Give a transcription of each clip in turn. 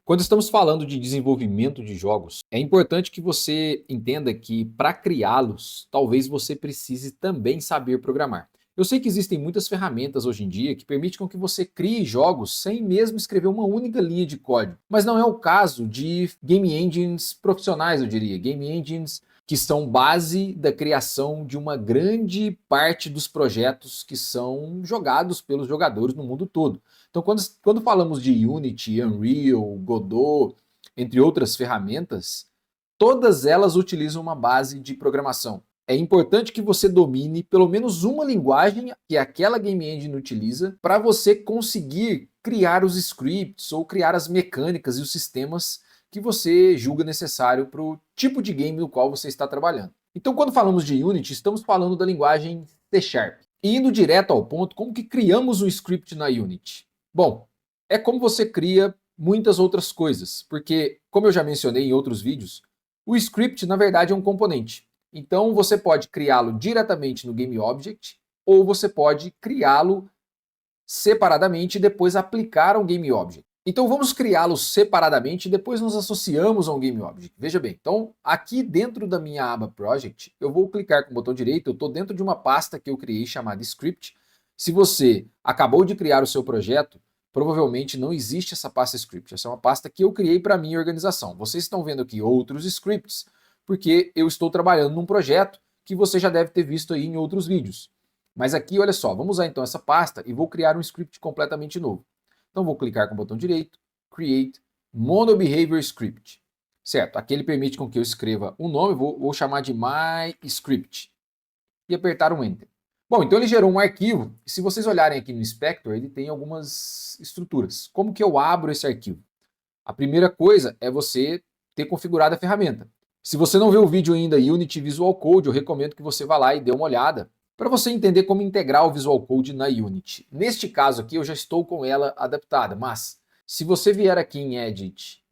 Quando estamos falando de desenvolvimento de jogos, é importante que você entenda que para criá-los, talvez você precise também saber programar. Eu sei que existem muitas ferramentas hoje em dia que permitem com que você crie jogos sem mesmo escrever uma única linha de código, mas não é o caso de game engines profissionais, eu diria, game engines que são base da criação de uma grande parte dos projetos que são jogados pelos jogadores no mundo todo. Então, quando falamos de Unity, Unreal, Godot, entre outras ferramentas, todas elas utilizam uma base de programação. É importante que você domine pelo menos uma linguagem que aquela game engine utiliza para você conseguir criar os scripts ou criar as mecânicas e os sistemas que você julga necessário para o tipo de game no qual você está trabalhando. Então, quando falamos de Unity, estamos falando da linguagem C Sharp. E indo direto ao ponto, como que criamos um script na Unity? Bom, é como você cria muitas outras coisas, porque, como eu já mencionei em outros vídeos, o script na verdade é um componente. Então você pode criá-lo diretamente no GameObject, ou você pode criá-lo separadamente e depois aplicar ao GameObject. Então vamos criá-lo separadamente e depois nos associamos a um GameObject. Veja bem, então aqui dentro da minha aba Project, eu vou clicar com o botão direito, eu estou dentro de uma pasta que eu criei chamada Script. Se você acabou de criar o seu projeto, provavelmente não existe essa pasta Script. Essa é uma pasta que eu criei para minha organização. Vocês estão vendo aqui outros scripts, porque eu estou trabalhando num projeto que você já deve ter visto aí em outros vídeos. Mas aqui, olha só, vamos usar então essa pasta e vou criar um script completamente novo. Então vou clicar com o botão direito, Create MonoBehavior Script. Certo, aqui ele permite com que eu escreva um nome, vou chamar de MyScript. E apertar um Enter. Bom, então ele gerou um arquivo, e se vocês olharem aqui no Inspector, ele tem algumas estruturas. Como que eu abro esse arquivo? A primeira coisa é você ter configurado a ferramenta. Se você não viu o vídeo ainda Unity Visual Code, eu recomendo que você vá lá e dê uma olhada para você entender como integrar o Visual Code na Unity. Neste caso aqui eu já estou com ela adaptada, mas se você vier aqui em Edit,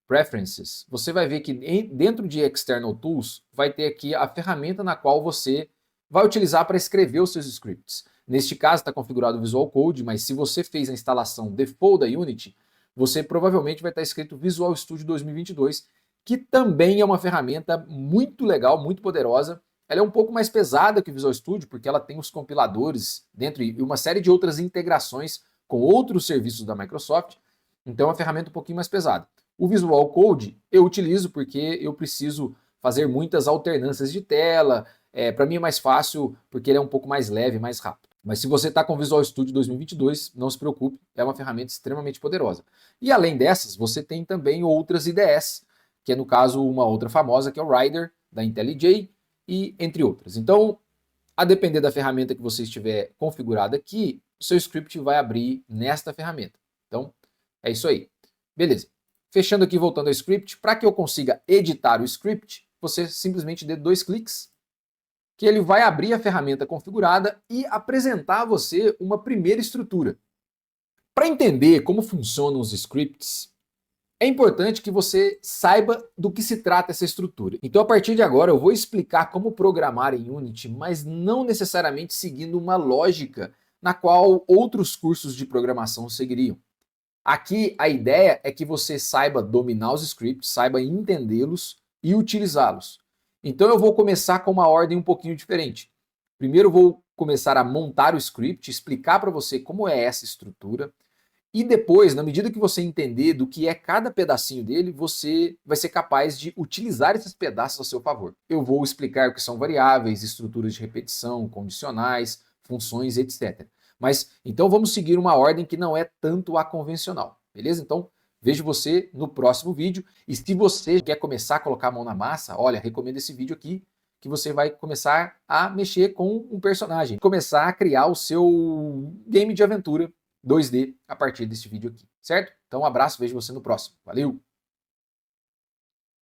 Preferences, você vai ver que dentro de External Tools vai ter aqui a ferramenta na qual você vai utilizar para escrever os seus scripts. Neste caso está configurado o Visual Code, mas se você fez a instalação default da Unity, você provavelmente vai estar escrito Visual Studio 2022, que também é uma ferramenta muito legal, muito poderosa. Ela é um pouco mais pesada que o Visual Studio, porque ela tem os compiladores dentro e uma série de outras integrações com outros serviços da Microsoft. Então é uma ferramenta um pouquinho mais pesada. O Visual Code eu utilizo porque eu preciso fazer muitas alternâncias de tela. Para mim é mais fácil porque ele é um pouco mais leve, mais rápido. Mas se você está com o Visual Studio 2022, não se preocupe, é uma ferramenta extremamente poderosa. E além dessas, você tem também outras IDEs, que é no caso uma outra famosa, que é o Rider, da IntelliJ, e entre outras. Então, a depender da ferramenta que você estiver configurada aqui, o seu script vai abrir nesta ferramenta. Então, é isso aí. Beleza. Fechando aqui, voltando ao script, para que eu consiga editar o script, você simplesmente dê 2 cliques, que ele vai abrir a ferramenta configurada e apresentar a você uma primeira estrutura. Para entender como funcionam os scripts, é importante que você saiba do que se trata essa estrutura. Então, a partir de agora, eu vou explicar como programar em Unity, mas não necessariamente seguindo uma lógica na qual outros cursos de programação seguiriam. Aqui, a ideia é que você saiba dominar os scripts, saiba entendê-los e utilizá-los. Então, eu vou começar com uma ordem um pouquinho diferente. Primeiro, eu vou começar a montar o script, explicar para você como é essa estrutura. E depois, na medida que você entender do que é cada pedacinho dele, você vai ser capaz de utilizar esses pedaços a seu favor. Eu vou explicar o que são variáveis, estruturas de repetição, condicionais, funções, etc. Mas então vamos seguir uma ordem que não é tanto a convencional, beleza? Então vejo você no próximo vídeo. E se você quer começar a colocar a mão na massa, olha, recomendo esse vídeo aqui, que você vai começar a mexer com um personagem, começar a criar o seu game de aventura 2D a partir deste vídeo aqui, certo? Então um abraço, vejo você no próximo. Valeu!